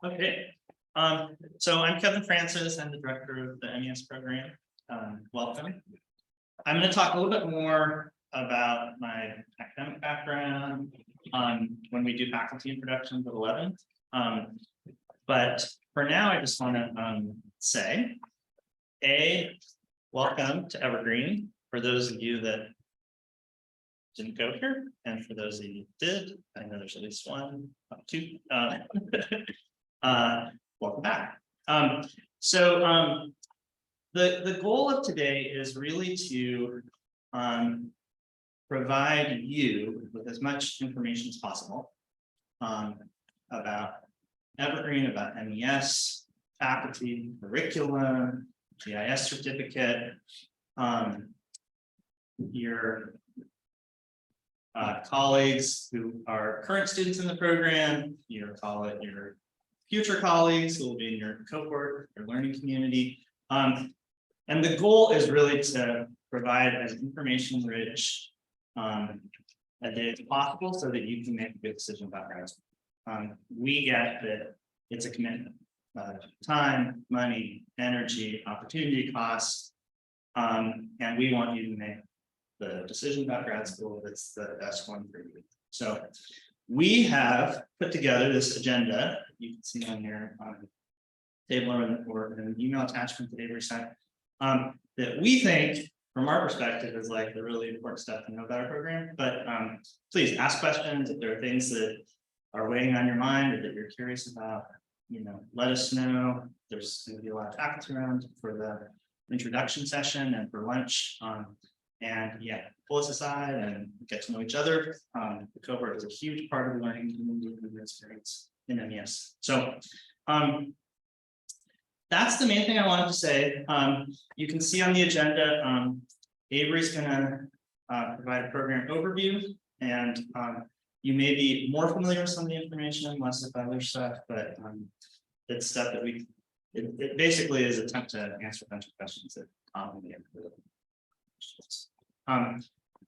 Okay, so I'm Kevin Francis. I'm the director of the MES program. Welcome. I'm going to talk a little bit more about my academic background when we do faculty introductions at 11. But for now, I just want to say, welcome to Evergreen. For those of you that didn't go here, and for those of you who did, I know there's at least one, two. Welcome back. The goal of today is really to provide you with as much information as possible about Evergreen, about MES, faculty, curriculum, GIS certificate, your colleagues who are current students in the program, your future colleagues who will be in your cohort, your learning community. And the goal is really to provide as information rich a day as possible so that you can make a good decision about grad school. We get that it's a commitment, time, money, energy, opportunity costs, and we want you to make the decision about grad school that's the best one for you. So we have put together this agenda you can see on your table or an email attachment that Averi sent that we think, from our perspective, is like the really important stuff to know about our program. But please ask questions if there are things that are weighing on your mind or that you're curious about. Let us know. There's going to be a lot of faculty around for the introduction session and for lunch. And yeah, pull us aside and get to know each other. The cohort is a huge part of the learning community and the experience in MES. So that's the main thing I wanted to say. You can see on the agenda, Averi's going to provide a program overview, and you may be more familiar with some of the information and less of other stuff, but it's stuff that it basically is an attempt to answer a bunch of questions that commonly get.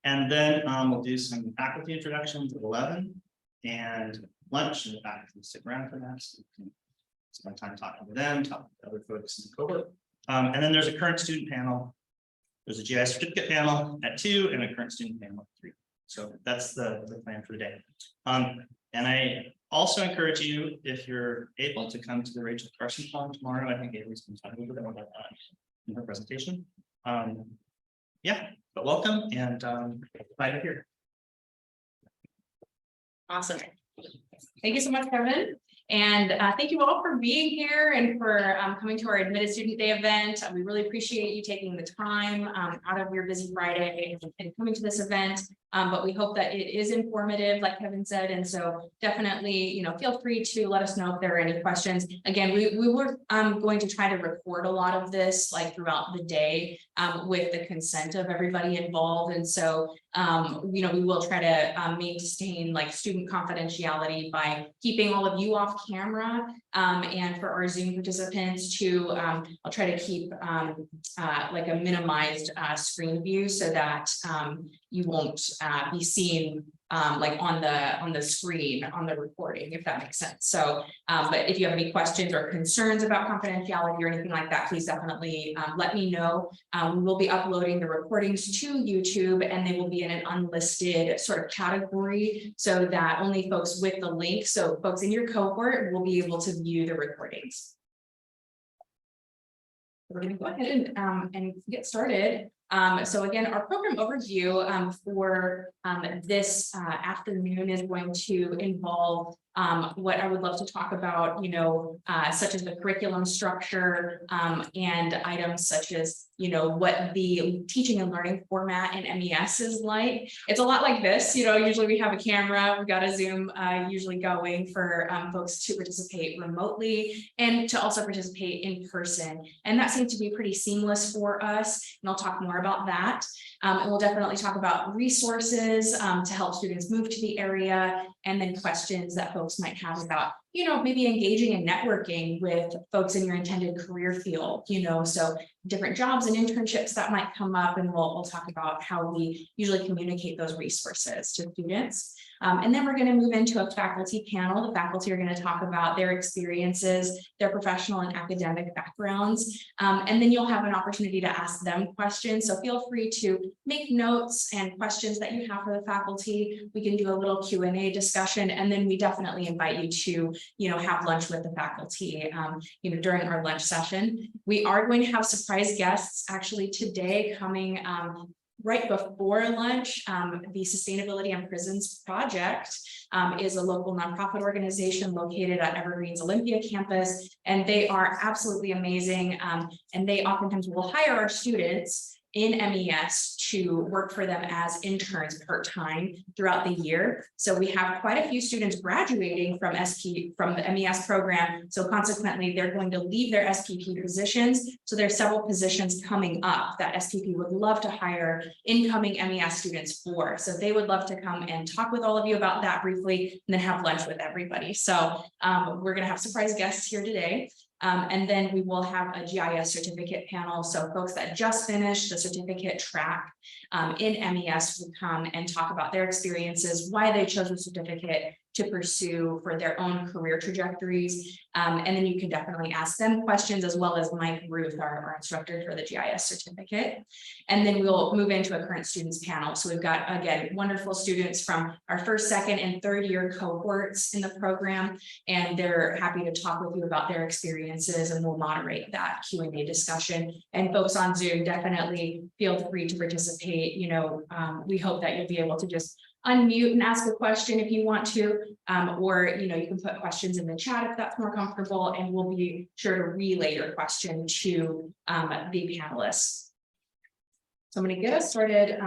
And then we'll do some faculty introductions at 11 and lunch, and the faculty stick around for that, so you can spend time talking to them, talking to other folks in the cohort. And then there's a current student panel. There's a GIS certificate panel at 2 and a current student panel at 3. So that's the plan for the day. And I also encourage you, if you're able, to come to the Rachel Carson Forum tomorrow. I think Averi's been talking a little bit about that in her presentation. Yeah, but welcome, and glad you're here. Awesome. Thank you so much, Kevin. And thank you all for being here and for coming to our Admitted Student Day event. We really appreciate you taking the time out of your busy Friday and coming to this event. But we hope that it is informative, like Kevin said. And so definitely, feel free to let us know if there are any questions. Again, we were going to try to record a lot of this throughout the day with the consent of everybody involved. And so, we will try to maintain student confidentiality by keeping all of you off camera. And for our Zoom participants too, I'll try to keep like a minimized screen view so that you won't be seen like on the screen on the recording, if that makes sense. So but if you have any questions or concerns about confidentiality or anything like that, please definitely let me know. We will be uploading the recordings to YouTube, and they will be in an unlisted sort of category so that only folks with the link, so folks in your cohort, will be able to view the recordings. We're going to go ahead and get started. So again, our program overview for this afternoon is going to involve what I would love to talk about, such as the curriculum structure and items such as, what the teaching and learning format in MES is like. It's a lot like this, usually we have a camera, we've got a Zoom usually going for folks to participate remotely and to also participate in person. And that seems to be pretty seamless for us. And I'll talk more about that. And we'll definitely talk about resources to help students move to the area, and then questions that folks might have about, maybe engaging and networking with folks in your intended career field, so different jobs and internships that might come up, and we'll talk about how we usually communicate those resources to students. And then we're going to move into a faculty panel. The faculty are going to talk about their experiences, their professional and academic backgrounds. And then you'll have an opportunity to ask them questions. So feel free to make notes and questions that you have for the faculty. We can do a little Q&A discussion, and then we definitely invite you to, have lunch with the faculty, during our lunch session. We are going to have surprise guests actually today coming right before lunch. The Sustainability on Prisons Project is a local nonprofit organization located at Evergreen's Olympia campus, and they are absolutely amazing. And they oftentimes will hire our students in MES to work for them as interns part-time throughout the year. So we have quite a few students graduating from the MES program. So consequently, they're going to leave their SPP positions. So there's several positions coming up that SPP would love to hire incoming MES students for. So they would love to come and talk with all of you about that briefly, and then have lunch with everybody. So we're going to have surprise guests here today. And then we will have a GIS certificate panel. So folks that just finished the certificate track in MES will come and talk about their experiences, why they chose a certificate to pursue for their own career trajectories. And then you can definitely ask them questions, as well as Mike Ruth, our instructor for the GIS certificate. And then we'll move into a current students panel. So we've got, again, wonderful students from our first, second, and third year cohorts in the program, and they're happy to talk with you about their experiences, and we'll moderate that Q&A discussion. And folks on Zoom, definitely feel free to participate. We hope that you'll be able to just unmute and ask a question if you want to, or you can put questions in the chat if that's more comfortable, and we'll be sure to relay your question to the panelists. So I'm going to get us started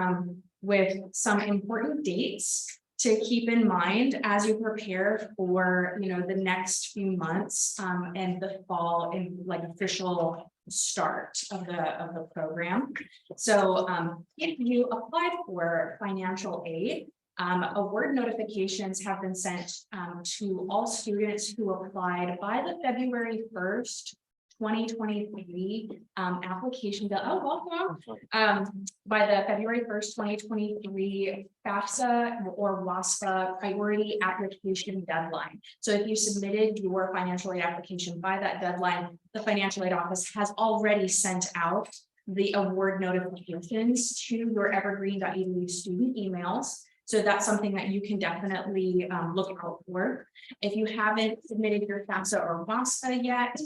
with some important dates to keep in mind as you prepare for the next few months and the fall and official start of the program. So if you applied for financial aid, award notifications have been sent to all students who applied by the February 1st, 2023 application bill. Oh, welcome. By the February 1st, 2023 FAFSA or WASFA priority application deadline. So if you submitted your financial aid application by that deadline, the financial aid office has already sent out the award notifications to your evergreen.edu student emails. So that's something that you can definitely look out for. If you haven't submitted your FAFSA or WASFA yet,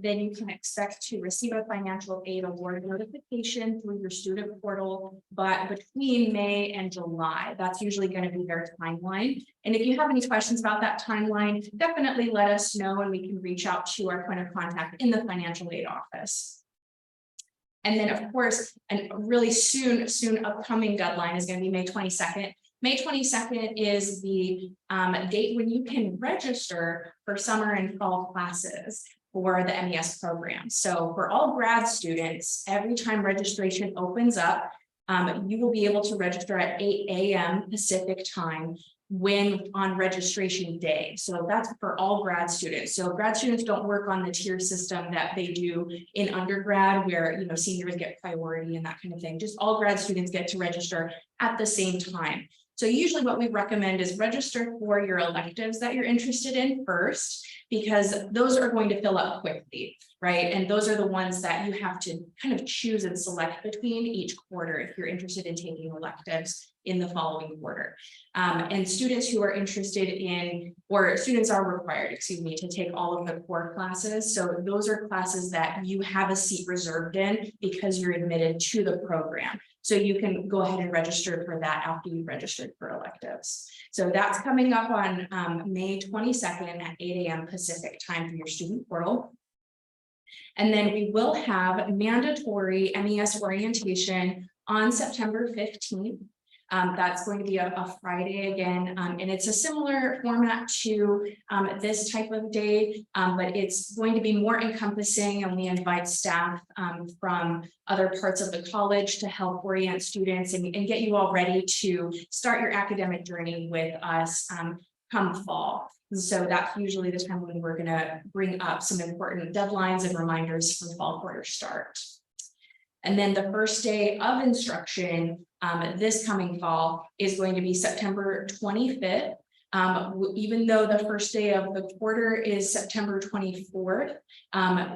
then you can expect to receive a financial aid award notification through your student portal, but between May and July. That's usually going to be their timeline. And if you have any questions about that timeline, definitely let us know, and we can reach out to our point of contact in the financial aid office. And then, of course, a really soon upcoming deadline is going to be May 22nd. May 22nd is the date when you can register for summer and fall classes for the MES program. So for all grad students, every time registration opens up, you will be able to register at 8 a.m. Pacific time when on registration day. So that's for all grad students. So grad students don't work on the tier system that they do in undergrad, where seniors get priority and that kind of thing. Just all grad students get to register at the same time. So usually what we recommend is register for your electives that you're interested in first, because those are going to fill up quickly, right? And those are the ones that you have to kind of choose and select between each quarter if you're interested in taking electives in the following quarter. And students who are interested in, or students are required, to take all of the core classes. So those are classes that you have a seat reserved in because you're admitted to the program. So you can go ahead and register for that after you've registered for electives. So that's coming up on May 22nd at 8 a.m. Pacific time for your student portal. And then we will have mandatory MES orientation on September 15th. That's going to be a Friday again, and it's a similar format to this type of day, but it's going to be more encompassing, and we invite staff from other parts of the college to help orient students and get you all ready to start your academic journey with us come fall. So that's usually the time when we're going to bring up some important deadlines and reminders for fall quarter start. And then the first day of instruction this coming fall is going to be September 25th. Even though the first day of the quarter is September 24th,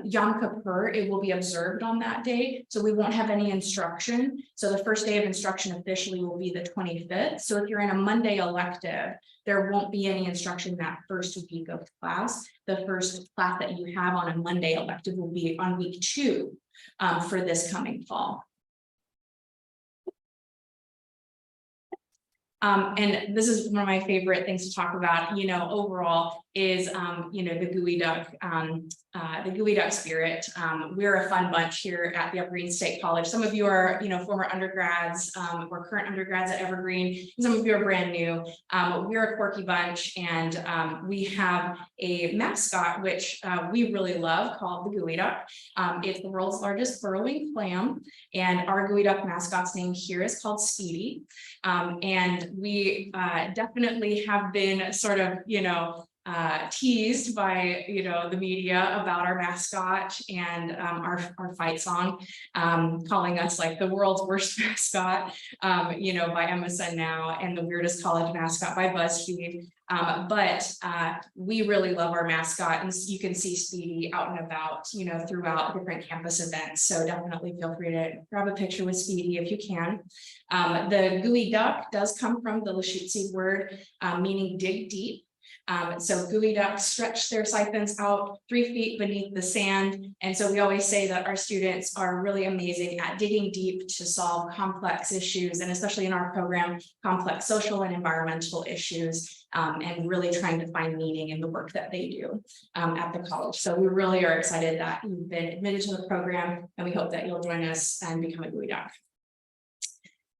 Yom Kippur, it will be observed on that day. So we won't have any instruction. So the first day of instruction officially will be the 25th. So if you're in a Monday elective, there won't be any instruction that first week of class. The first class that you have on a Monday elective will be on week 2 for this coming fall. And this is one of my favorite things to talk about, overall is, the gooey duck spirit. We're a fun bunch here at the Evergreen State College. Some of you are, former undergrads or current undergrads at Evergreen. Some of you are brand new. We're a quirky bunch, and we have a mascot, which we really love, called the gooey duck. It's the world's largest burrowing clam, and our gooey duck mascot's name here is called Speedy. And we definitely have been sort of, teased by, the media about our mascot and our fight song, calling us like the world's worst mascot, by MSN Now, and the weirdest college mascot by BuzzFeed. But we really love our mascot, and you can see Speedy out and about, throughout different campus events. So definitely feel free to grab a picture with Speedy if you can. The gooey duck does come from the Lushootseed word meaning dig deep. So gooey ducks stretch their siphons out 3 feet beneath the sand. And so we always say that our students are really amazing at digging deep to solve complex issues, and especially in our program, complex social and environmental issues, and really trying to find meaning in the work that they do at the college. So we really are excited that you've been admitted to the program, and we hope that you'll join us and become a gooey duck.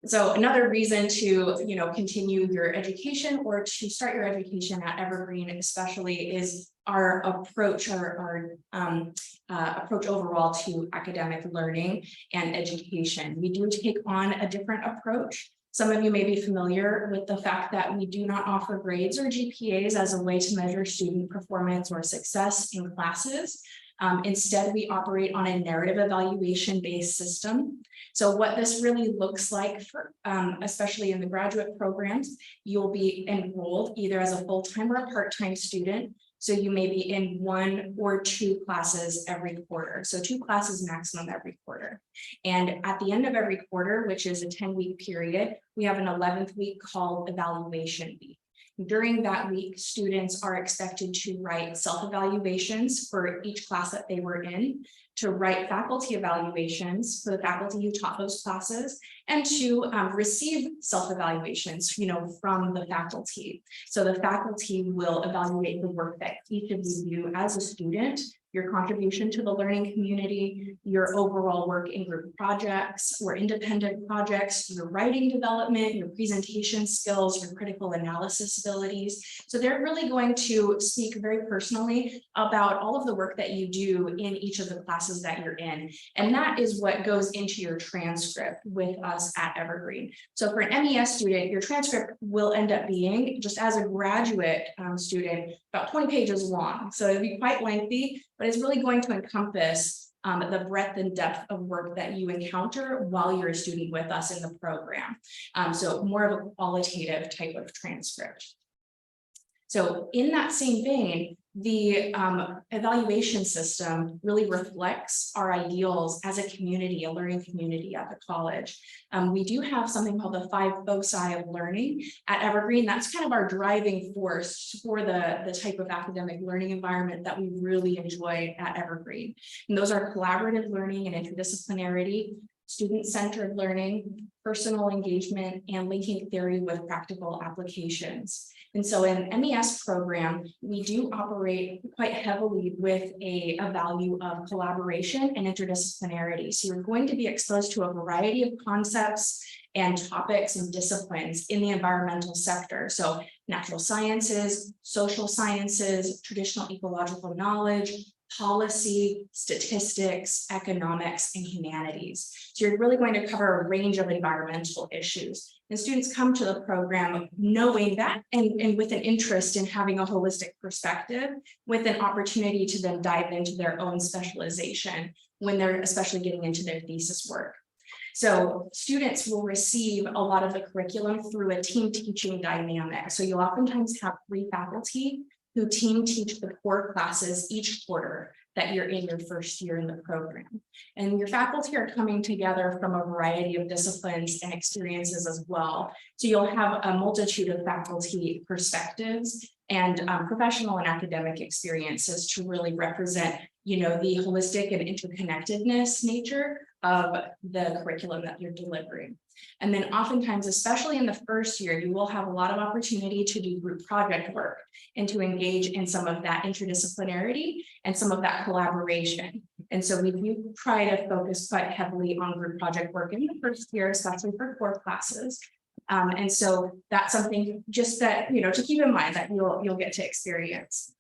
So another reason to, continue your education or to start your education at Evergreen especially is our approach, our approach overall to academic learning and education. We do take on a different approach. Some of you may be familiar with the fact that we do not offer grades or GPAs as a way to measure student performance or success in classes. Instead, we operate on a narrative evaluation-based system. So what this really looks like for, especially in the graduate programs, you'll be enrolled either as a full-time or a part-time student. So you may be in 1 or 2 classes every quarter. So 2 classes maximum every quarter. And at the end of every quarter, which is a 10-week period, we have an 11th week called evaluation week. During that week, students are expected to write self-evaluations for each class that they were in, to write faculty evaluations for the faculty who taught those classes, and to receive self-evaluations, from the faculty. So the faculty will evaluate the work that each of you do as a student, your contribution to the learning community, your overall work in group projects or independent projects, your writing development, your presentation skills, your critical analysis abilities. So they're really going to speak very personally about all of the work that you do in each of the classes that you're in. And that is what goes into your transcript with us at Evergreen. So for an MES student, your transcript will end up being, just as a graduate student, about 20 pages long. So it'll be quite lengthy, but it's really going to encompass the breadth and depth of work that you encounter while you're a student with us in the program. So more of a qualitative type of transcript. So in that same vein, the evaluation system really reflects our ideals as a community, a learning community at the college. We do have something called the 5 foci of learning at Evergreen. That's kind of our driving force for the type of academic learning environment that we really enjoy at Evergreen. And those are collaborative learning and interdisciplinarity, student-centered learning, personal engagement, and linking theory with practical applications. And so in MES program, we do operate quite heavily with a value of collaboration and interdisciplinarity. So you're going to be exposed to a variety of concepts and topics and disciplines in the environmental sector. So natural sciences, social sciences, traditional ecological knowledge, policy, statistics, economics, and humanities. So you're really going to cover a range of environmental issues. And students come to the program knowing that and with an interest in having a holistic perspective, with an opportunity to then dive into their own specialization when they're especially getting into their thesis work. So students will receive a lot of the curriculum through a team teaching dynamic. So you'll oftentimes have 3 faculty who team teach the core classes each quarter that you're in your first year in the program. And your faculty are coming together from a variety of disciplines and experiences as well. So you'll have a multitude of faculty perspectives and professional and academic experiences to really represent, the holistic and interconnectedness nature of the curriculum that you're delivering. And then oftentimes, especially in the first year, you will have a lot of opportunity to do group project work and to engage in some of that interdisciplinarity and some of that collaboration. And so we do try to focus quite heavily on group project work in the first year, especially for core classes. And so that's something just that, to keep in mind that you'll get to experience.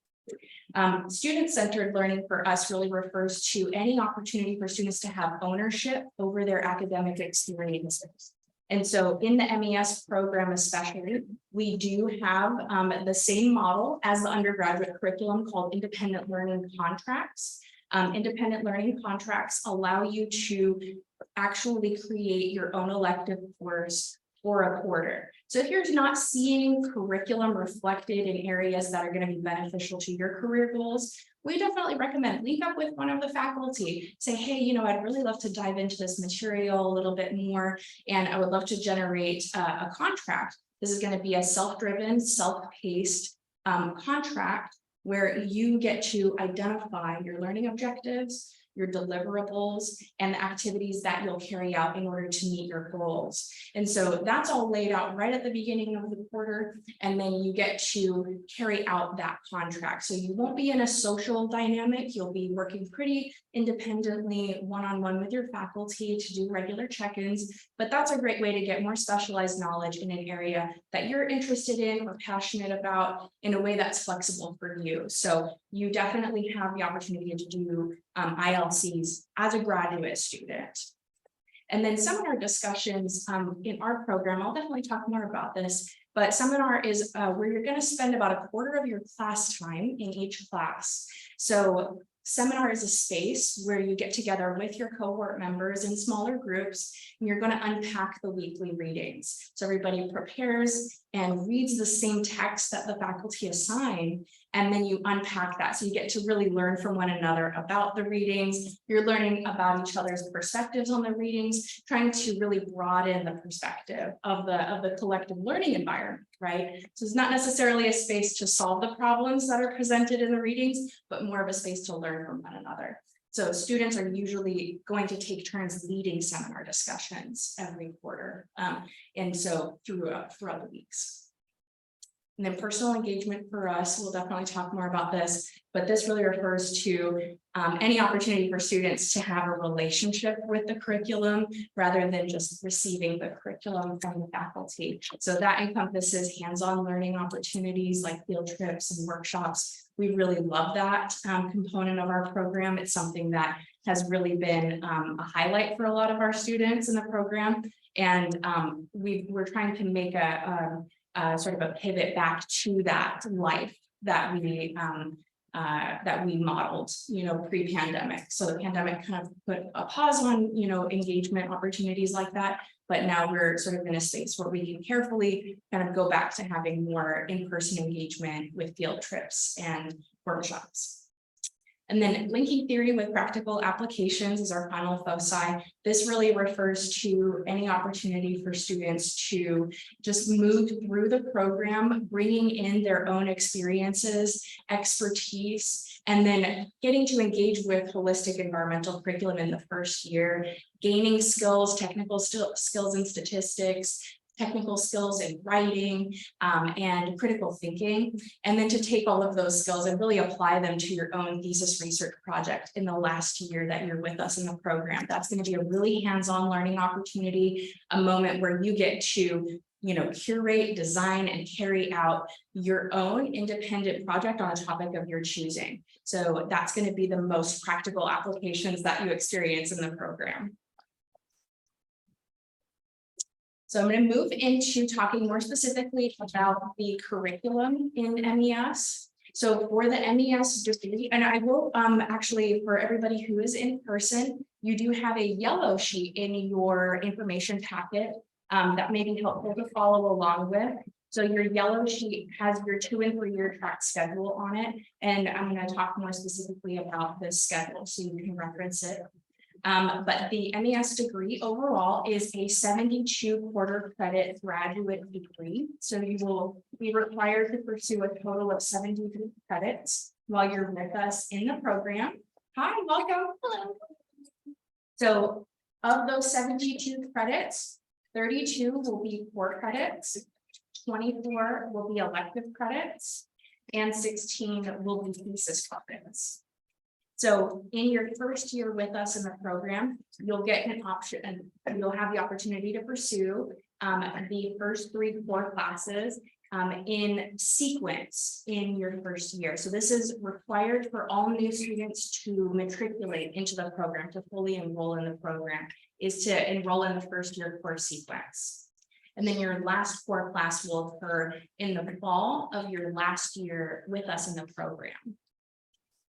Student-centered learning for us really refers to any opportunity for students to have ownership over their academic experiences. And so in the MES program especially, we do have the same model as the undergraduate curriculum called independent learning contracts. Independent learning contracts allow you to actually create your own elective course for a quarter. So if you're not seeing curriculum reflected in areas that are going to be beneficial to your career goals, we definitely recommend link up with one of the faculty, say, hey, I'd really love to dive into this material a little bit more, and I would love to generate a contract. This is going to be a self-driven, self-paced contract where you get to identify your learning objectives, your deliverables, and the activities that you'll carry out in order to meet your goals. And so that's all laid out right at the beginning of the quarter, and then you get to carry out that contract. So you won't be in a social dynamic, you'll be working pretty independently, one-on-one with your faculty to do regular check-ins, but that's a great way to get more specialized knowledge in an area that you're interested in or passionate about in a way that's flexible for you. So you definitely have the opportunity to do ILCs as a graduate student. And then seminar discussions in our program, I'll definitely talk more about this, but seminar is where you're going to spend about a quarter of your class time in each class. So seminar is a space where you get together with your cohort members in smaller groups, and you're going to unpack the weekly readings. So everybody prepares and reads the same text that the faculty assign, and then you unpack that. So you get to really learn from one another about the readings. You're learning about each other's perspectives on the readings, trying to really broaden the perspective of the collective learning environment, right? So it's not necessarily a space to solve the problems that are presented in the readings, but more of a space to learn from one another. So students are usually going to take turns leading seminar discussions every quarter. And so throughout the weeks. And then personal engagement for us, we'll definitely talk more about this, but this really refers to any opportunity for students to have a relationship with the curriculum rather than just receiving the curriculum from the faculty. So that encompasses hands-on learning opportunities like field trips and workshops. We really love that component of our program. It's something that has really been a highlight for a lot of our students in the program. And we're trying to make a sort of a pivot back to that life that we modeled, pre-pandemic. So the pandemic kind of put a pause on, engagement opportunities like that. But now we're sort of in a space where we can carefully kind of go back to having more in-person engagement with field trips and workshops. And then linking theory with practical applications is our final foci. This really refers to any opportunity for students to just move through the program, bringing in their own experiences, expertise, and then getting to engage with holistic environmental curriculum in the first year, gaining skills, technical skills in statistics, technical skills in writing, and critical thinking, and then to take all of those skills and really apply them to your own thesis research project in the last year that you're with us in the program. That's going to be a really hands-on learning opportunity, a moment where you get to curate, design, and carry out your own independent project on a topic of your choosing. So that's going to be the most practical applications that you experience in the program. So I'm going to move into talking more specifically about the curriculum in MES. So for the MES degree, and I will actually, for everybody who is in person, you do have a yellow sheet in your information packet that may be helpful to follow along with. So your yellow sheet has your 2 and 3 year track schedule on it. And I'm going to talk more specifically about this schedule so you can reference it. But the MES degree overall is a 72 quarter credit graduate degree. So you will be required to pursue a total of 72 credits while you're with us in the program. Hi, welcome. Hello. So of those 72 credits, 32 will be core credits, 24 will be elective credits, and 16 will be thesis credits. So in your first year with us in the program, you'll get an option and you'll have the opportunity to pursue the first 3 core classes in sequence in your first year. So this is required for all new students to matriculate into the program, to fully enroll in the program, is to enroll in the first year course sequence. And then your last core class will occur in the fall of your last year with us in the program.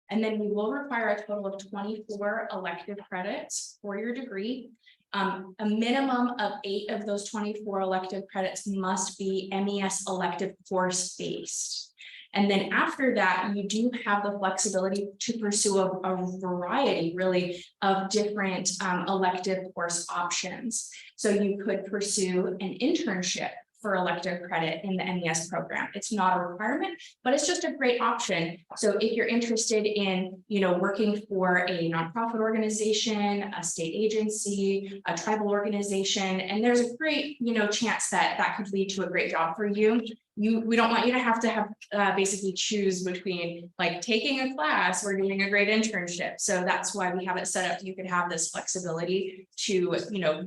And then we will require a total of 24 elective credits for your degree. A minimum of 8 of those 24 elective credits must be MES elective course based. And then after that, you do have the flexibility to pursue a variety really of different elective course options. So you could pursue an internship for elective credit in the MES program. It's not a requirement, but it's just a great option. So if you're interested in, working for a nonprofit organization, a state agency, a tribal organization, and there's a great, chance that that could lead to a great job for you. We don't want you to have basically choose between like taking a class or doing a great internship. So that's why we have it set up. You could have this flexibility to,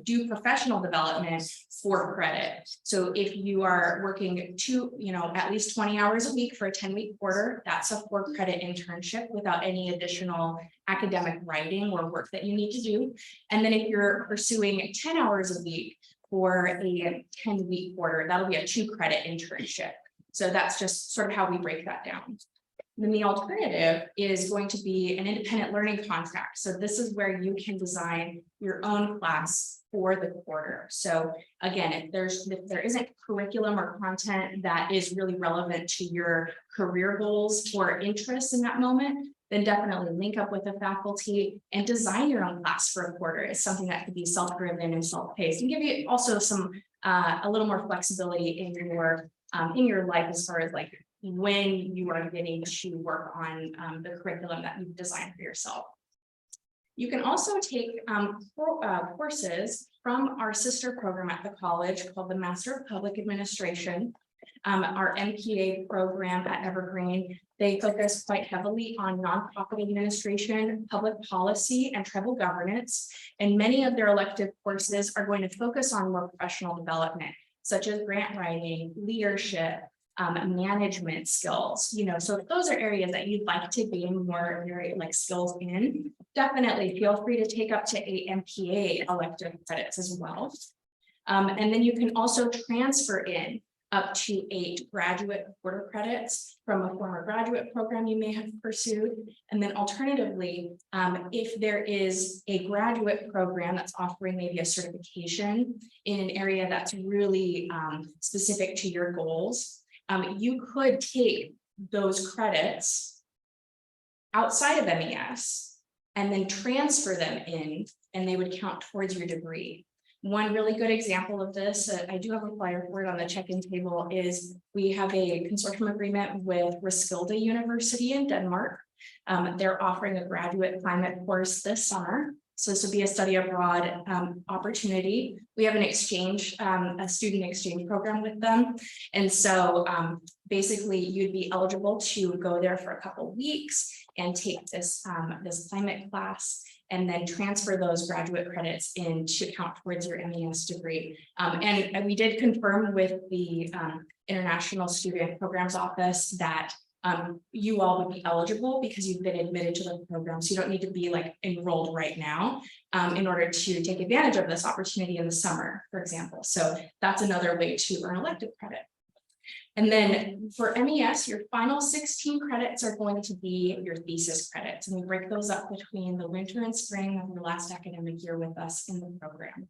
do professional development for credit. So if you are working at least 20 hours a week for a 10-week quarter, that's a 4 credit internship without any additional academic writing or work that you need to do. And then if you're pursuing 10 hours a week for a 10-week quarter, that'll be a 2 credit internship. So that's just sort of how we break that down. Then the alternative is going to be an independent learning contract. So this is where you can design your own class for the quarter. So again, if there isn't curriculum or content that is really relevant to your career goals or interests in that moment, then definitely link up with the faculty and design your own class for a quarter. It's something that could be self-driven and self-paced and give you also some a little more flexibility in your life as far as like when you are getting to work on the curriculum that you've designed for yourself. You can also take courses from our sister program at the college called the Master of Public Administration. Our MPA program at Evergreen, they focus quite heavily on nonprofit administration, public policy, and tribal governance. And many of their elective courses are going to focus on more professional development, such as grant writing, leadership, management skills. So if those are areas that you'd like to gain more skills in, definitely feel free to take up to 8 MPA elective credits as well. And then you can also transfer in up to 8 graduate quarter credits from a former graduate program you may have pursued. And then alternatively, if there is a graduate program that's offering maybe a certification in an area that's really specific to your goals, you could take those credits outside of MES and then transfer them in, and they would count towards your degree. One really good example of this, I do have a flyer for it on the check-in table, is we have a consortium agreement with Roskilde University in Denmark. They're offering a graduate climate course this summer. So this would be a study abroad opportunity. We have an exchange, a student exchange program with them. And so basically you'd be eligible to go there for a couple of weeks and take this, this climate class, and then transfer those graduate credits in to count towards your MES degree. And we did confirm with the International Student Programs Office that you all would be eligible because you've been admitted to the program. So you don't need to be enrolled right now in order to take advantage of this opportunity in the summer, for example. So that's another way to earn elective credit. And then for MES, your final 16 credits are going to be your thesis credits, and we break those up between the winter and spring of your last academic year with us in the program.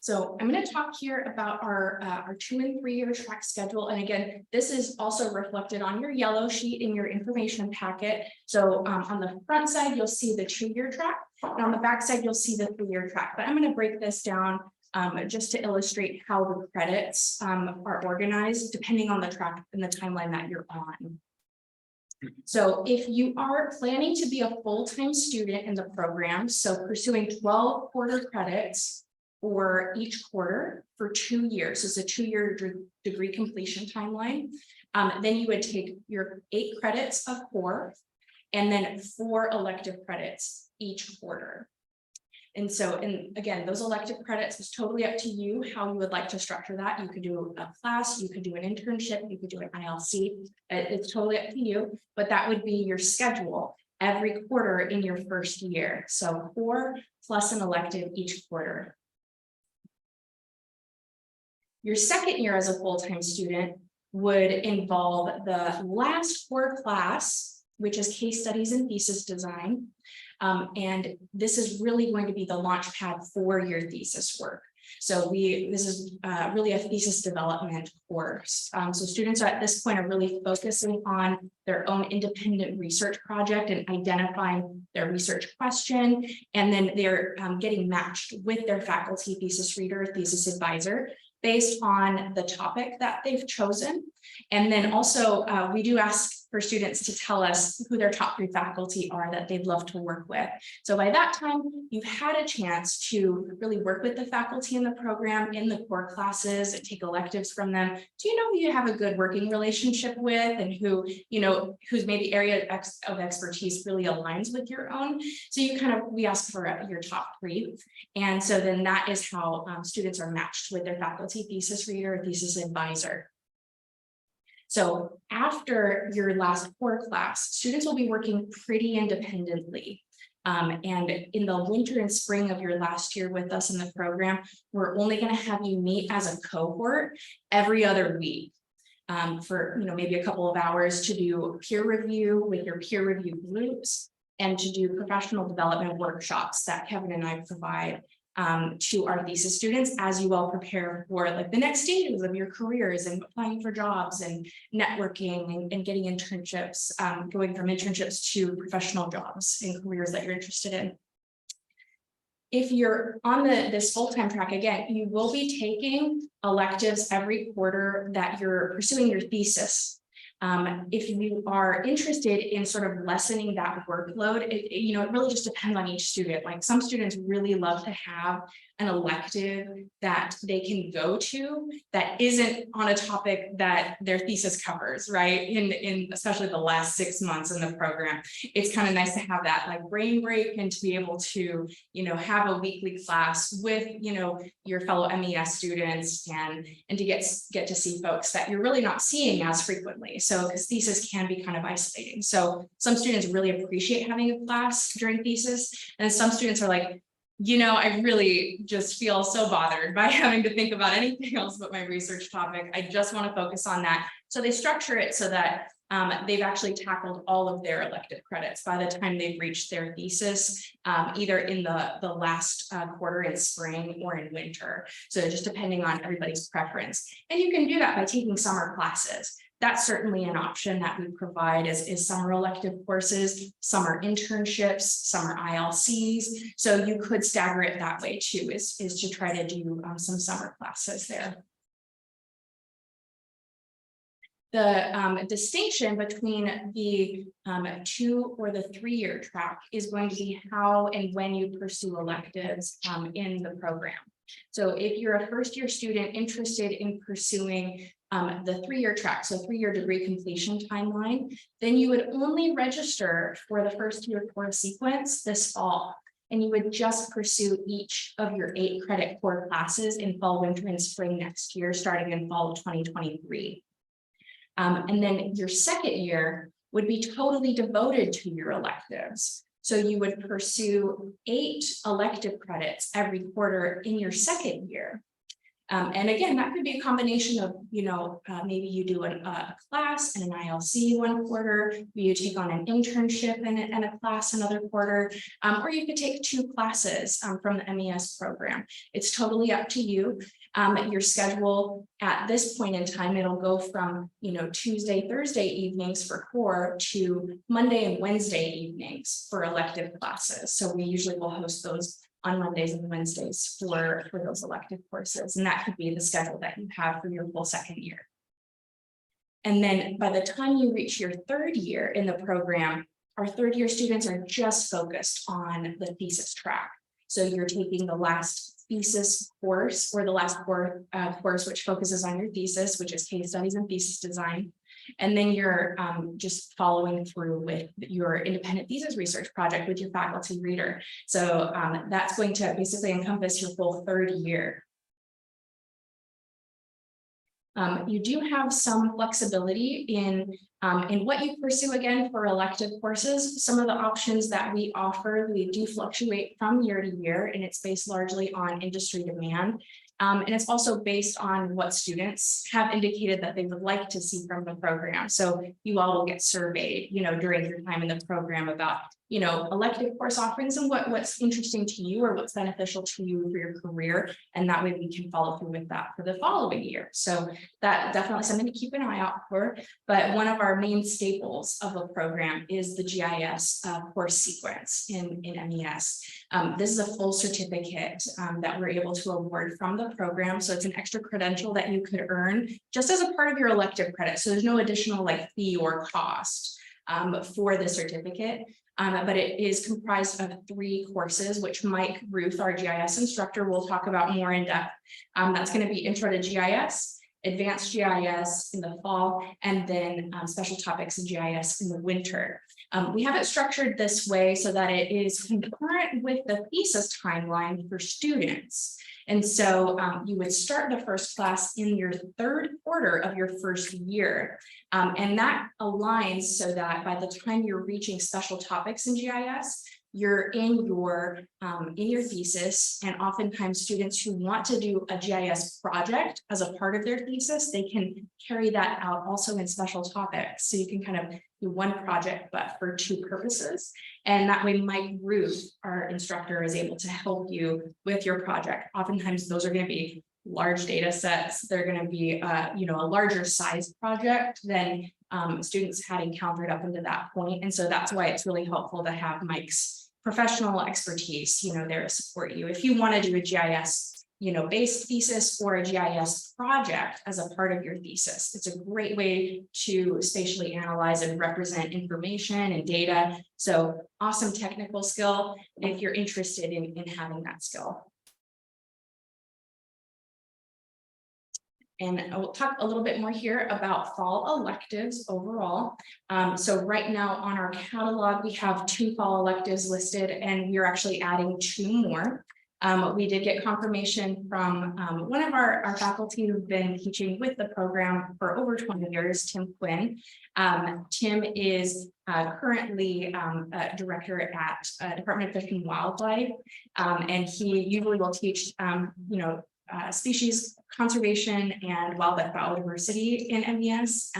So I'm going to talk here about our 2- and 3-year track schedule. And again, this is also reflected on your yellow sheet in your information packet. So on the front side, you'll see the 2-year track, and on the back side, you'll see the 3-year track. But I'm going to break this down just to illustrate how the credits are organized depending on the track and the timeline that you're on. So if you are planning to be a full-time student in the program, so pursuing 12 quarter credits for each quarter for 2 years, so it's a 2-year degree completion timeline, then you would take your 8 credits of core and then 4 elective credits each quarter. And so, and again, those elective credits is totally up to you how you would like to structure that. You could do a class, you could do an internship, you could do an ILC. It's totally up to you, but that would be your schedule every quarter in your first year. So 4 plus an elective each quarter. Your second year as a full-time student would involve the last core class, which is case studies and thesis design. And this is really going to be the launch pad for your thesis work. So this is really a thesis development course. So students at this point are really focusing on their own independent research project and identifying their research question. And then they're getting matched with their faculty thesis reader, thesis advisor, based on the topic that they've chosen. And then also we do ask for students to tell us who their top 3 faculty are that they'd love to work with. So by that time, you've had a chance to really work with the faculty in the program in the core classes and take electives from them. Do you know who you have a good working relationship with and who, you know, whose maybe area of expertise really aligns with your own? So you we ask for your top 3. And so then that is how students are matched with their faculty thesis reader or thesis advisor. So after your last core class, students will be working pretty independently. And in the winter and spring of your last year with us in the program, we're only going to have you meet as a cohort every other week for maybe a couple of hours to do peer review with your peer review groups and to do professional development workshops that Kevin and I provide to our thesis students as you all prepare for like the next stages of your careers and applying for jobs and networking and getting internships, going from internships to professional jobs and careers that you're interested in. If you're on this full-time track, again, you will be taking electives every quarter that you're pursuing your thesis. If you are interested in sort of lessening that workload, it really just depends on each student. Like some students really love to have an elective that they can go to that isn't on a topic that their thesis covers, right? In especially the last 6 months in the program, it's kind of nice to have that like brain break and to be able to, have a weekly class with, your fellow MES students and to get to see folks that you're really not seeing as frequently. So because thesis can be kind of isolating. So some students really appreciate having a class during thesis, and some students are like, I really just feel so bothered by having to think about anything else but my research topic. I just want to focus on that. So they structure it so that they've actually tackled all of their elective credits by the time they've reached their thesis, either in the last quarter in spring or in winter. So just depending on everybody's preference. And you can do that by taking summer classes. That's certainly an option that we provide is summer elective courses, summer internships, summer ILCs. So you could stagger it that way too, is to try to do some summer classes there. The distinction between the 2 or the 3-year track is going to be how and when you pursue electives in the program. So if you're a first-year student interested in pursuing the 3-year track, so 3-year degree completion timeline, then you would only register for the first-year core sequence this fall. And you would just pursue each of your 8 credit core classes in fall, winter, and spring next year, starting in fall of 2023. And then your second year would be totally devoted to your electives. So you would pursue 8 elective credits every quarter in your second year. And again, that could be a combination of, maybe you do a class and an ILC one quarter, you take on an internship and a class another quarter, or you could take 2 classes from the MES program. It's totally up to you. Your schedule at this point in time, it'll go from, Tuesday, Thursday evenings for core to Monday and Wednesday evenings for elective classes. So we usually will host those on Mondays and Wednesdays for those elective courses. And that could be the schedule that you have for your full second year. And then by the time you reach your 3rd year in the program, our 3rd year students are just focused on the thesis track. So you're taking the last thesis course or the last course which focuses on your thesis, which is case studies and thesis design. And then you're just following through with your independent thesis research project with your faculty reader. So that's going to basically encompass your full 3rd year. You do have some flexibility in what you pursue again for elective courses. Some of the options that we offer, we do fluctuate from year to year, and it's based largely on industry demand. And it's also based on what students have indicated that they would like to see from the program. So you all will get surveyed, during your time in the program about, elective course offerings and what's interesting to you or what's beneficial to you for your career. And that way we can follow through with that for the following year. So that definitely something to keep an eye out for. But one of our main staples of a program is the GIS course sequence in MES. This is a full certificate that we're able to award from the program. So it's an extra credential that you could earn just as a part of your elective credit. So there's no additional fee or cost for the certificate. But it is comprised of 3 courses, which Mike Ruth, our GIS instructor, will talk about more in depth. That's going to be Intro to GIS, Advanced GIS in the fall, and then Special Topics in GIS in the winter. We have it structured this way so that it is concurrent with the thesis timeline for students. And so you would start the first class in your 3rd quarter of your 1st year. And that aligns so that by the time you're reaching special topics in GIS, you're in your thesis, and oftentimes students who want to do a GIS project as a part of their thesis, they can carry that out also in special topics. So you can kind of do one project, but for 2 purposes. And that way Mike Ruth, our instructor, is able to help you with your project. Oftentimes those are going to be large data sets. They're going to be, a larger size project than students had encountered up until that point. And so that's why it's really helpful to have Mike's professional expertise, there to support you. If you want to do a GIS, based thesis or a GIS project as a part of your thesis, it's a great way to spatially analyze and represent information and data. So awesome technical skill if you're interested in having that skill. And I will talk a little bit more here about fall electives overall. So right now on our catalog, we have 2 fall electives listed, and we're actually adding 2 more. We did get confirmation from one of our faculty who've been teaching with the program for over 20 years, Tim Quinn. Tim is currently a director at Department of Fish and Wildlife, and he usually will teach, species conservation and wildlife biodiversity in MES.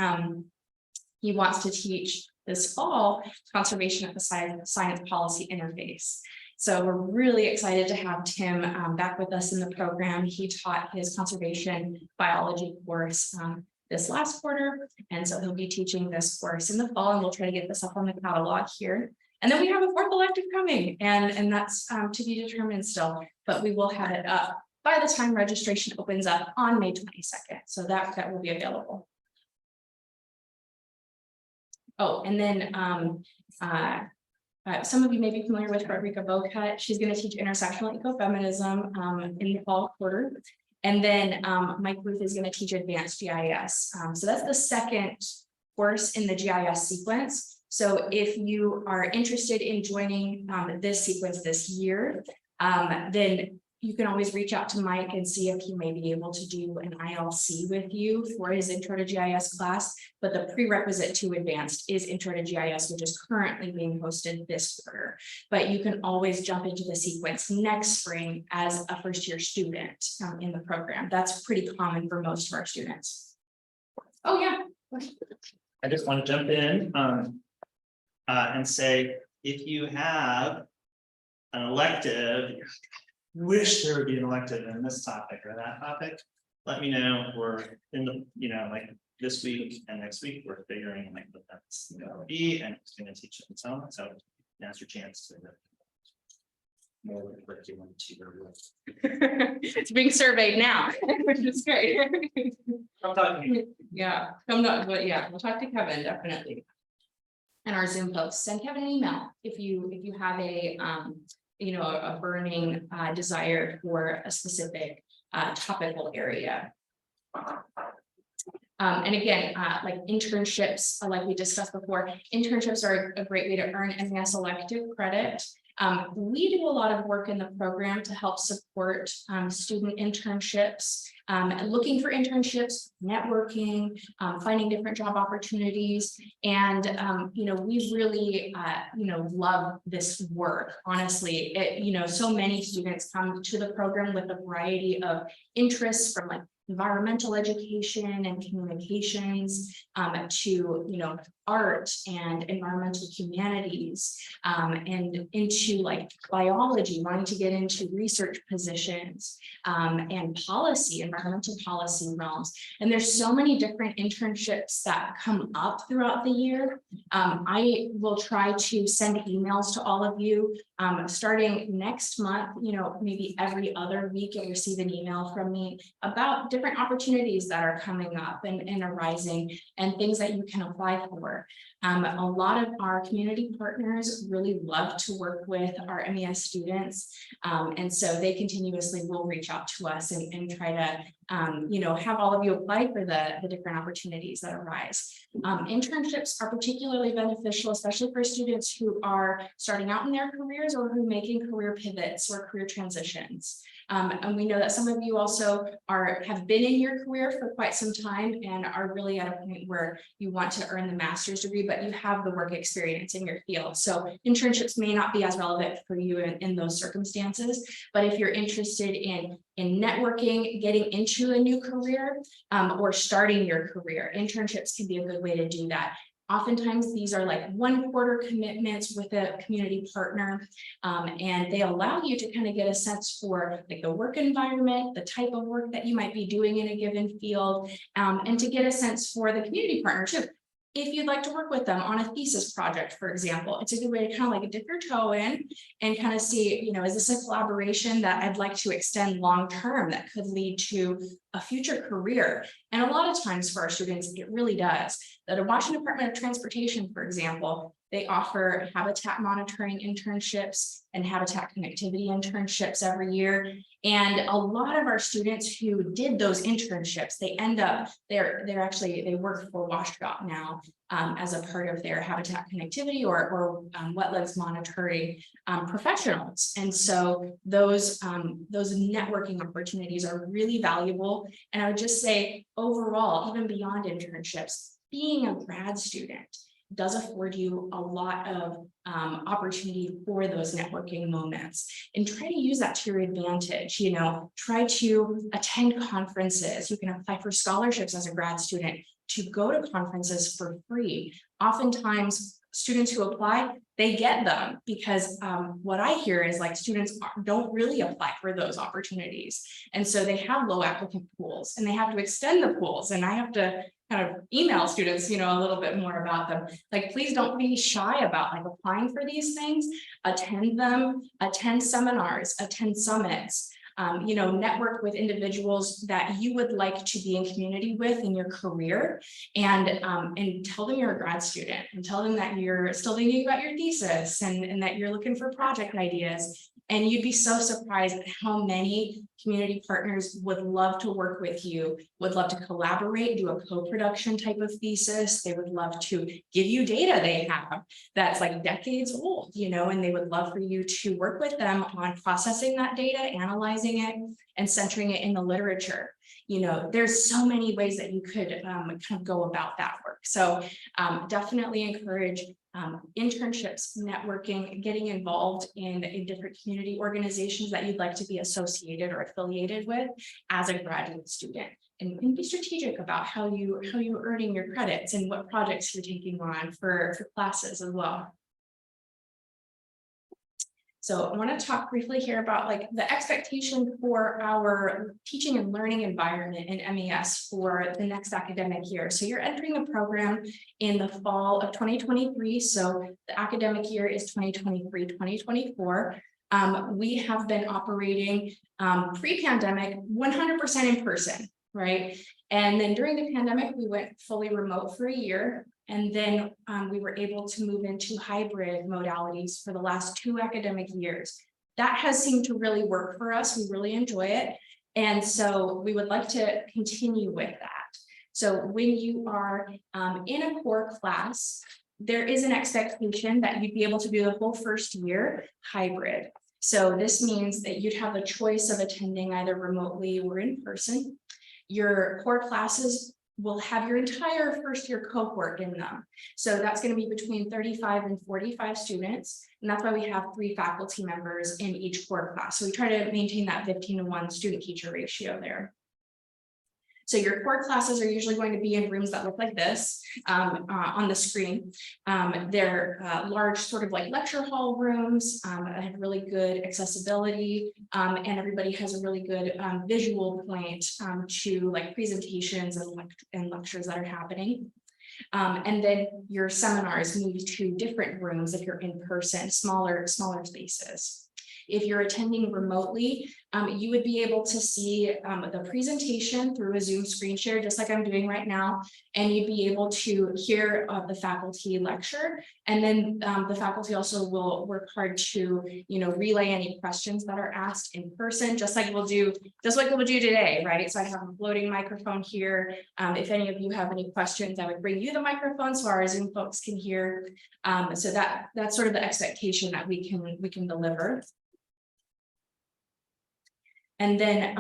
He wants to teach this fall conservation at the science policy interface. So we're really excited to have Tim back with us in the program. He taught his conservation biology course this last quarter, and so he'll be teaching this course in the fall, and we'll try to get this up on the catalog here. And then we have a 4th elective coming, and that's to be determined still, but we will have it up by the time registration opens up on May 22nd. So that will be available. Oh, and then some of you may be familiar with Rodrika Bocut. She's going to teach intersectional ecofeminism in the fall quarter. And then Mike Ruth is going to teach advanced GIS. So that's the 2nd course in the GIS sequence. So if you are interested in joining this sequence this year, then you can always reach out to Mike and see if he may be able to do an ILC with you for his Intro to GIS class. But the prerequisite to advanced is Intro to GIS, which is currently being hosted this quarter. But you can always jump into the sequence next spring as a first-year student in the program. That's pretty common for most of our students. Oh, yeah. I just want to jump in and say, if you have an elective, you wish there would be an elective in this topic or that topic, let me know. We're in the, like this week and next week, we're figuring like what that's going to be and it's going to teach it and so on. So now's your chance to more curriculum to your list. It's being surveyed now, which is great. I'm talking. Yeah, but yeah, we'll talk to Kevin definitely. And our Zoom folks, send Kevin an email if you have a a burning desire for a specific topical area. And again, like internships, like we discussed before, internships are a great way to earn MES elective credit. We do a lot of work in the program to help support student internships, looking for internships, networking, finding different job opportunities. And, we really, love this work. Honestly, so many students come to the program with a variety of interests from like environmental education and communications to art and environmental humanities and into like biology, wanting to get into research positions and policy, environmental policy realms. And there's so many different internships that come up throughout the year. I will try to send emails to all of you starting next month. Maybe every other week you'll receive an email from me about different opportunities that are coming up and arising and things that you can apply for. A lot of our community partners really love to work with our MES students. And so they continuously will reach out to us and try to have all of you apply for the different opportunities that arise. Internships are particularly beneficial, especially for students who are starting out in their careers or who are making career pivots or career transitions. And we know that some of you also have been in your career for quite some time and are really at a point where you want to earn the master's degree, but you have the work experience in your field. So internships may not be as relevant for you in those circumstances, but if you're interested in networking, getting into a new career, or starting your career, internships can be a good way to do that. Oftentimes, these are like 1 quarter commitments with a community partner, and they allow you to kind of get a sense for like the work environment, the type of work that you might be doing in a given field, and to get a sense for the community partner too. If you'd like to work with them on a thesis project, for example, it's a good way to kind of like dip your toe in and kind of see, is this a collaboration that I'd like to extend long-term that could lead to a future career? And a lot of times for our students, it really does. The Washington Department of Transportation, for example, they offer habitat monitoring internships and habitat connectivity internships every year. And a lot of our students who did those internships, they end up, they work for WashDOT now as a part of their habitat connectivity or wetlands monitoring professionals. And so those networking opportunities are really valuable. And I would just say overall, even beyond internships, being a grad student does afford you a lot of opportunity for those networking moments, and try to use that to your advantage. Try to attend conferences. You can apply for scholarships as a grad student to go to conferences for free. Oftentimes students who apply, they get them because what I hear is like students don't really apply for those opportunities. And so they have low applicant pools and they have to extend the pools, and I have to kind of email students, a little bit more about them. Like, please don't be shy about like applying for these things, attend them, attend seminars, attend summits, network with individuals that you would like to be in community with in your career, and tell them you're a grad student, and tell them that you're still thinking about your thesis and that you're looking for project ideas, And you'd be so surprised at how many community partners would love to work with you, would love to collaborate, do a co-production type of thesis. They would love to give you data they have that's like decades old, and they would love for you to work with them on processing that data, analyzing it, and centering it in the literature. There's so many ways that you could kind of go about that work. So definitely encourage internships, networking, getting involved in different community organizations that you'd like to be associated or affiliated with as a graduate student, and be strategic about how you're earning your credits and what projects you're taking on for classes as well. So I want to talk briefly here about like the expectation for our teaching and learning environment in MES for the next academic year. So you're entering the program in the fall of 2023. So the academic year is 2023-2024. We have been operating pre-pandemic 100% in person, right? And then during the pandemic, we went fully remote for a year. And then we were able to move into hybrid modalities for the last 2 academic years. That has seemed to really work for us. We really enjoy it. And so we would like to continue with that. So when you are in a core class, there is an expectation that you'd be able to do the whole first year hybrid. So this means that you'd have a choice of attending either remotely or in person. Your core classes will have your entire first year cohort in them. So that's going to be between 35 and 45 students. And that's why we have 3 faculty members in each core class. So we try to maintain that 15-to-1 student teacher ratio there. So your core classes are usually going to be in rooms that look like this on the screen. They're large sort of like lecture hall rooms that have really good accessibility, and everybody has a really good visual point to like presentations and lectures that are happening. And then your seminars move to different rooms if you're in person, smaller spaces. If you're attending remotely, you would be able to see the presentation through a Zoom screen share, just like I'm doing right now, and you'd be able to hear the faculty lecture. And then the faculty also will work hard to, relay any questions that are asked in person, just like we'll do today, right? So I have a floating microphone here. If any of you have any questions, I would bring you the microphone so our Zoom folks can hear. So that's sort of the expectation that we can deliver. And then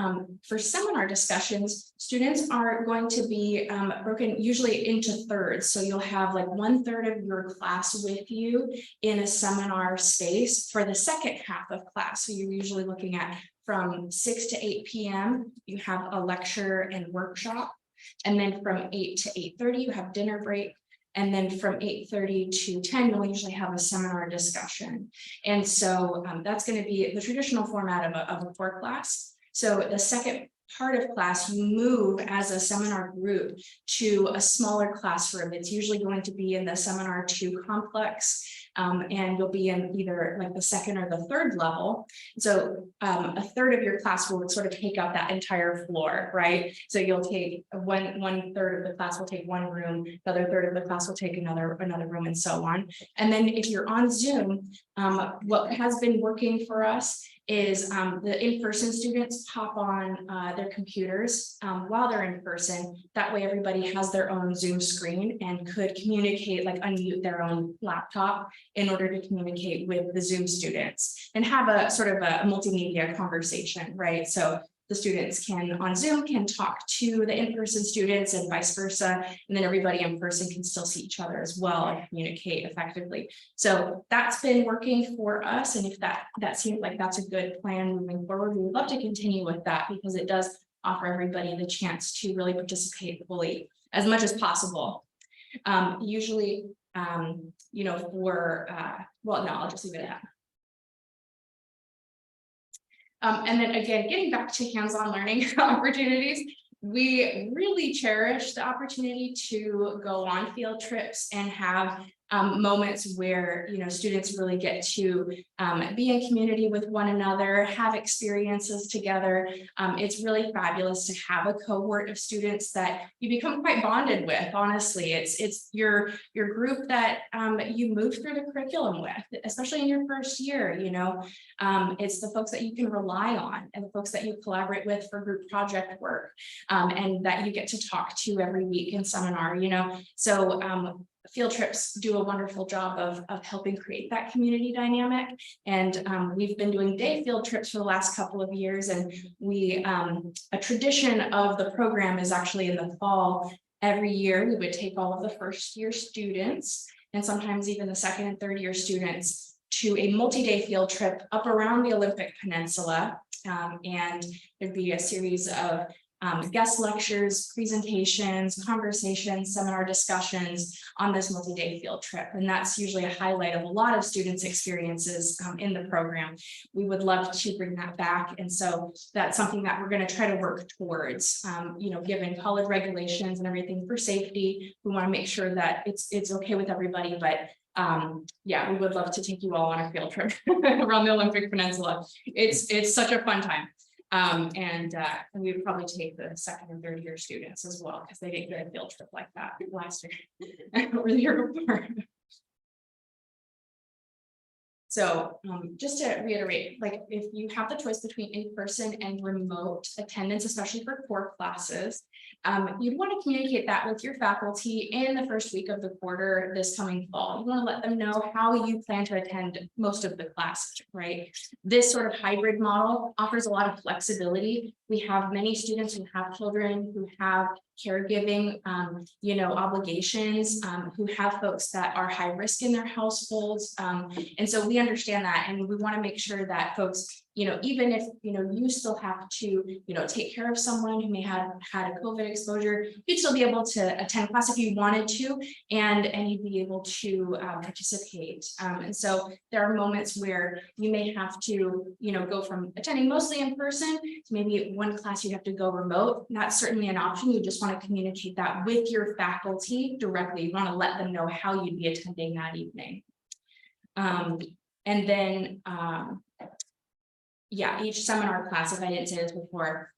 for seminar discussions, students are going to be broken usually into thirds. So you'll have like 1/3 of your class with you in a seminar space for the second half of class. So you're usually looking at from 6 to 8 p.m. you have a lecture and workshop. And then from 8 to 8:30 you have dinner break. And then from 8:30 to 10, you'll usually have a seminar discussion. And so that's going to be the traditional format of a core class. So the second part of class, you move as a seminar group to a smaller classroom. It's usually going to be in the seminar 2 complex. And you'll be in either like the second or the third level. So a third of your class will sort of take up that entire floor, right? So you'll take one third of the class will take one room, the other third of the class will take another room, and so on. And then if you're on Zoom, what has been working for us is the in-person students pop on their computers while they're in person. That way everybody has their own Zoom screen and could communicate, like unmute their own laptop in order to communicate with the Zoom students and have a sort of a multimedia conversation, right? So the students on Zoom can talk to the in-person students and vice versa. And then everybody in person can still see each other as well and communicate effectively. So that's been working for us. And if that seems like that's a good plan moving forward, we would love to continue with that because it does offer everybody the chance to really participate fully as much as possible. Usually, well, no, I'll just leave it at that. And then again, getting back to hands-on learning opportunities, we really cherish the opportunity to go on field trips and have moments where, students really get to be in community with one another, have experiences together. It's really fabulous to have a cohort of students that you become quite bonded with. Honestly, it's your group that you move through the curriculum with, especially in your first year. It's the folks that you can rely on and the folks that you collaborate with for group project work, and that you get to talk to every week in seminar. So field trips do a wonderful job of helping create that community dynamic. And we've been doing day field trips for the last couple of years, and a tradition of the program is actually in the fall. Every year we would take all of the first year students and sometimes even the second and third year students to a multi-day field trip up around the Olympic Peninsula. And there'd be a series of guest lectures, presentations, conversations, seminar discussions on this multi-day field trip. And that's usually a highlight of a lot of students' experiences in the program. We would love to bring that back. And so that's something that we're going to try to work towards, given college regulations and everything for safety. We want to make sure that it's okay with everybody, but yeah, we would love to take you all on a field trip around the Olympic Peninsula. It's such a fun time. And we would probably take the second and third year students as well, because they didn't get a field trip like that last year or the year before. So just to reiterate, like if you have the choice between in-person and remote attendance, especially for core classes, you'd want to communicate that with your faculty in the first week of the quarter this coming fall. You want to let them know how you plan to attend most of the classes, right? This sort of hybrid model offers a lot of flexibility. We have many students who have children, who have caregiving, obligations, who have folks that are high risk in their households. And so we understand that, and we want to make sure that folks, even if, you still have to, take care of someone who may have had a COVID exposure, you'd still be able to attend class if you wanted to, and you'd be able to participate. And so there are moments where you may have to, go from attending mostly in person to maybe one class you have to go remote. That's certainly an option. You just want to communicate that with your faculty directly. You want to let them know how you'd be attending that evening. And then, yeah, each seminar class, if I didn't say this before,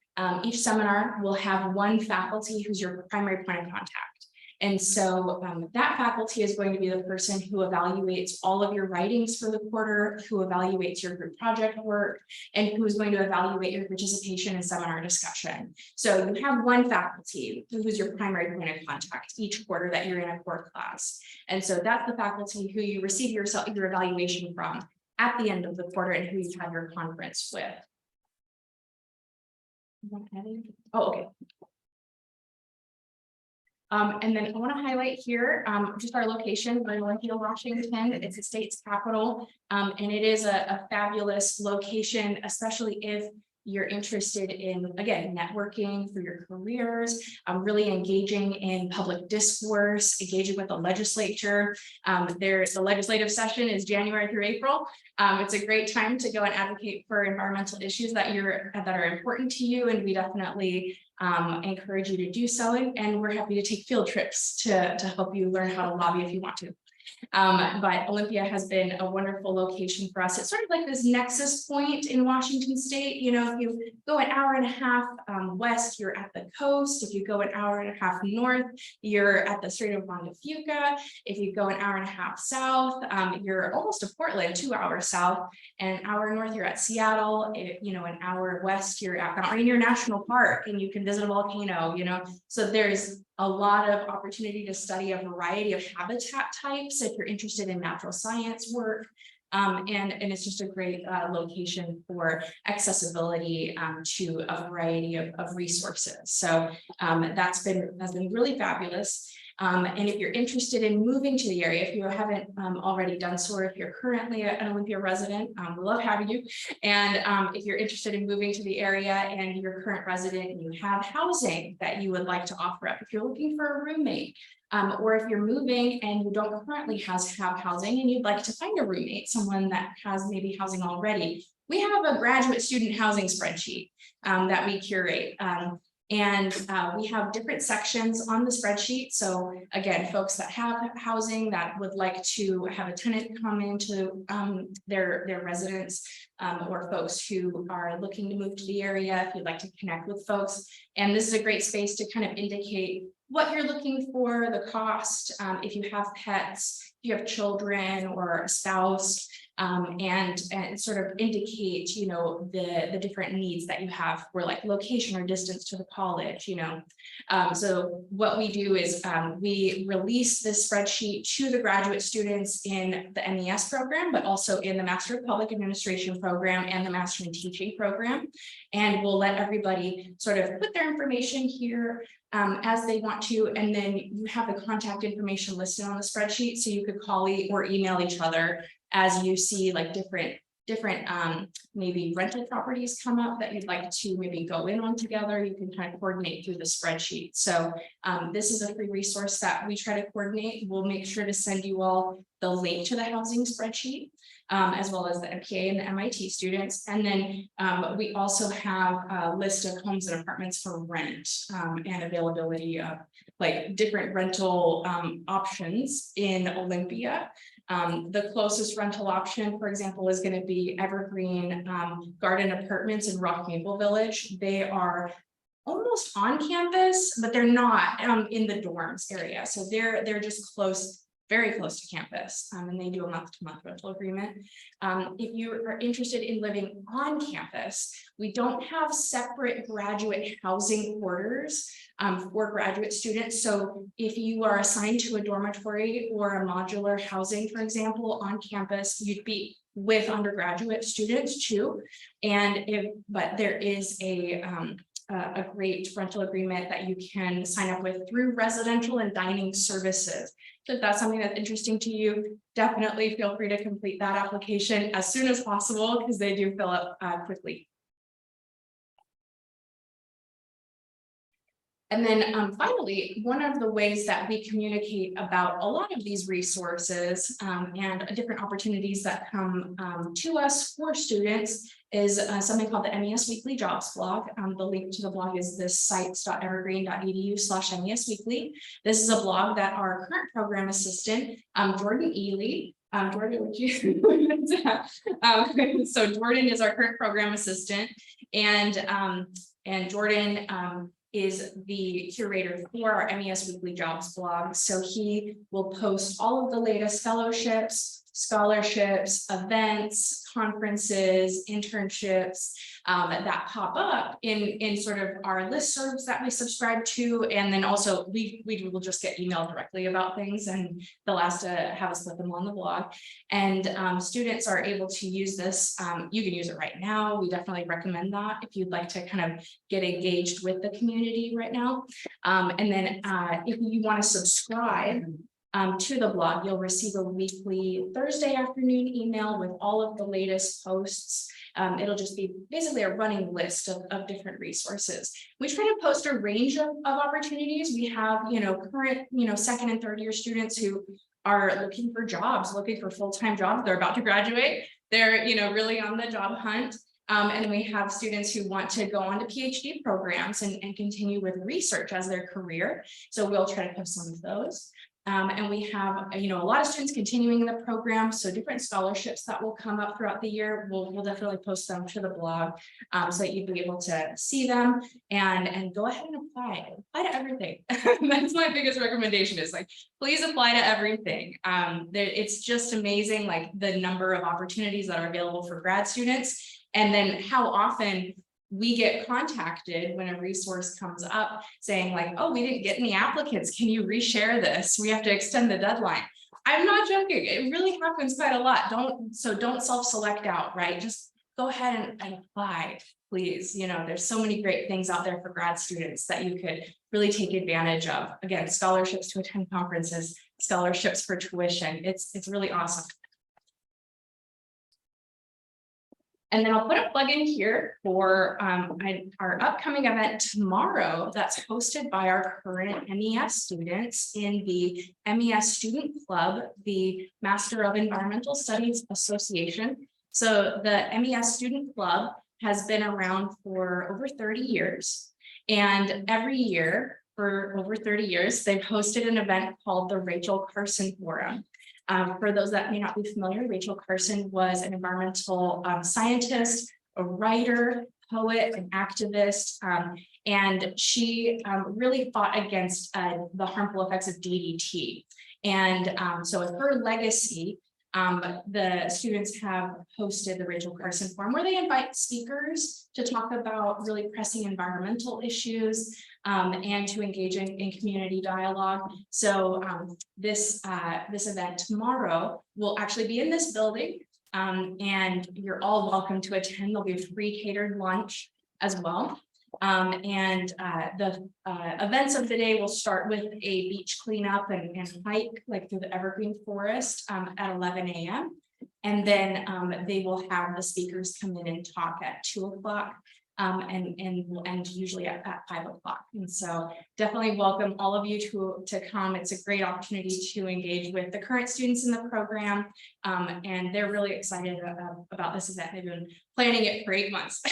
each seminar will have one faculty who's your primary point of contact. And so that faculty is going to be the person who evaluates all of your writings for the quarter, who evaluates your group project work, and who is going to evaluate your participation in seminar discussion. So you have one faculty who's your primary point of contact each quarter that you're in a core class. And so that's the faculty who you receive your evaluation from at the end of the quarter and who you have your conference with. Oh, okay. And then I want to highlight here just our location, Olympia, Washington. It's the state's capital, and it is a fabulous location, especially if you're interested in, again, networking for your careers, really engaging in public discourse, engaging with the legislature. The legislative session is January through April. It's a great time to go and advocate for environmental issues that are important to you, and we definitely encourage you to do so. And we're happy to take field trips to help you learn how to lobby if you want to. But Olympia has been a wonderful location for us. It's sort of like this nexus point in Washington State. If you go an hour and a half west, you're at the coast. If you go an hour and a half north, you're at the Strait of Juan de Fuca. If you go an hour and a half south, you're almost to Portland, 2 hours south, and an hour north, you're at Seattle. An hour west, you're at Rainier National Park, and you can visit a volcano. So there's a lot of opportunity to study a variety of habitat types if you're interested in natural science work. And it's just a great location for accessibility to a variety of resources. So that's been really fabulous. And if you're interested in moving to the area, if you haven't already done so, or if you're currently an Olympia resident, we love having you. And if you're interested in moving to the area and you're a current resident and you have housing that you would like to offer up, if you're looking for a roommate, or if you're moving and you don't currently have housing and you'd like to find a roommate, someone that has maybe housing already, we have a graduate student housing spreadsheet that we curate. And we have different sections on the spreadsheet. So again, folks that have housing that would like to have a tenant come into their residence, or folks who are looking to move to the area, if you'd like to connect with folks. And this is a great space to kind of indicate what you're looking for, the cost, if you have pets, if you have children or a spouse, and sort of indicate, you know, the different needs that you have for like location or distance to the college, you know. So what we do is we release this spreadsheet to the graduate students in the MES program, but also in the Master of Public Administration program and the Master in Teaching program. And we'll let everybody sort of put their information here as they want to, and then you have the contact information listed on the spreadsheet, so you could call or email each other as you see like different maybe rental properties come up that you'd like to maybe go in on together. You can kind of coordinate through the spreadsheet. So this is a free resource that we try to coordinate. We'll make sure to send you all the link to the housing spreadsheet, as well as the MPA and the MIT students. And then we also have a list of homes and apartments for rent and availability of like different rental options in Olympia. The closest rental option, for example, is going to be Evergreen Garden Apartments in Rock Maple Village. They are almost on campus, but they're not in the dorms area. So they're just close, very close to campus, and they do a month-to-month rental agreement. If you are interested in living on campus, we don't have separate graduate housing quarters for graduate students. So if you are assigned to a dormitory or a modular housing, for example, on campus, you'd be with undergraduate students too. But there is a great rental agreement that you can sign up with through residential and dining services. So if that's something that's interesting to you, definitely feel free to complete that application as soon as possible, because they do fill up quickly. And then finally, one of the ways that we communicate about a lot of these resources and different opportunities that come to us for students is something called the MES Weekly Jobs Blog. The link to the blog is this sites.evergreen.edu/MES Weekly. This is a blog that our current program assistant, Jordan Ely, Jordan, would you? So Jordan is our current program assistant, and Jordan is the curator for our MES Weekly Jobs blog. So he will post all of the latest fellowships, scholarships, events, conferences, internships that pop up in sort of our listservs that we subscribe to. And then also we will just get emailed directly about things, and they'll ask to have us put them on the blog. And students are able to use this. You can use it right now. We definitely recommend that if you'd like to kind of get engaged with the community right now. And then if you want to subscribe to the blog, you'll receive a weekly Thursday afternoon email with all of the latest posts. It'll just be basically a running list of different resources. We try to post a range of opportunities. We have, current, second and third year students who are looking for jobs, looking for full-time jobs. They're about to graduate. They're, really on the job hunt. And we have students who want to go on to PhD programs and continue with research as their career. So we'll try to post some of those. And we have, a lot of students continuing in the program. So different scholarships that will come up throughout the year. We'll definitely post them to the blog so that you'll be able to see them and go ahead and apply to everything. That's my biggest recommendation, is like, please apply to everything. It's just amazing, like the number of opportunities that are available for grad students, and then how often we get contacted when a resource comes up saying like, oh, we didn't get any applicants. Can you reshare this? We have to extend the deadline. I'm not joking. It really happens quite a lot. Don't self-select out, right? Just go ahead and apply, please. There's so many great things out there for grad students that you could really take advantage of. Again, scholarships to attend conferences, scholarships for tuition. It's really awesome. And then I'll put a plug in here for our upcoming event tomorrow that's hosted by our current MES students in the MES Student Club, the Master of Environmental Studies Association. So the MES Student Club has been around for over 30 years. And every year for over 30 years, they've hosted an event called the Rachel Carson Forum. For those that may not be familiar, Rachel Carson was an environmental scientist, a writer, poet, an activist, and she really fought against the harmful effects of DDT. And so her legacy, the students have hosted the Rachel Carson Forum, where they invite speakers to talk about really pressing environmental issues and to engage in community dialogue. So this event tomorrow will actually be in this building, and you're all welcome to attend. There'll be a free catered lunch as well. The events of the day will start with a beach cleanup and hike like through the Evergreen forest at 11 a.m. And then they will have the speakers come in and talk at 2 o'clock and usually at 5 o'clock. And so definitely welcome all of you to come. It's a great opportunity to engage with the current students in the program. And they're really excited about this event. They've been planning it for 8 months.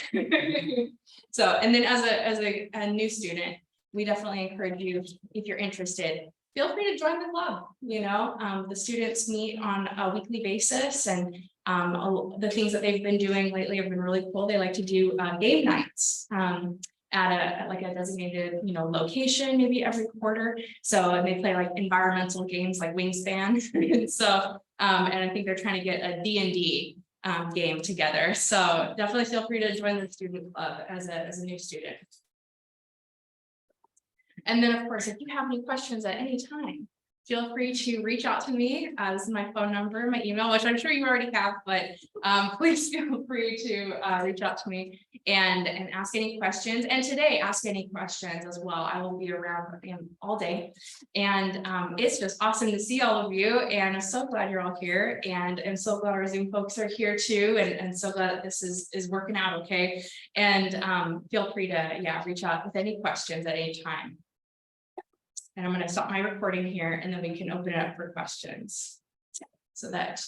So, and then as a new student, we definitely encourage you, if you're interested, feel free to join the club. You know, the students meet on a weekly basis, and the things that they've been doing lately have been really cool. They like to do game nights at a designated, you know, location, maybe every quarter. So, and they play like environmental games like Wingspan. And so, and I think they're trying to get a D&D game together. So definitely feel free to join the student club as a new student. And then, of course, if you have any questions at any time, feel free to reach out to me. This is my phone number, my email, which I'm sure you already have, but please feel free to reach out to me and ask any questions. And today, ask any questions as well. I will be around all day. And it's just awesome to see all of you. And I'm so glad you're all here. And I'm so glad our Zoom folks are here too. And so glad that this is working out okay. And feel free to, reach out with any questions at any time. And I'm going to stop my recording here, and then we can open it up for questions so that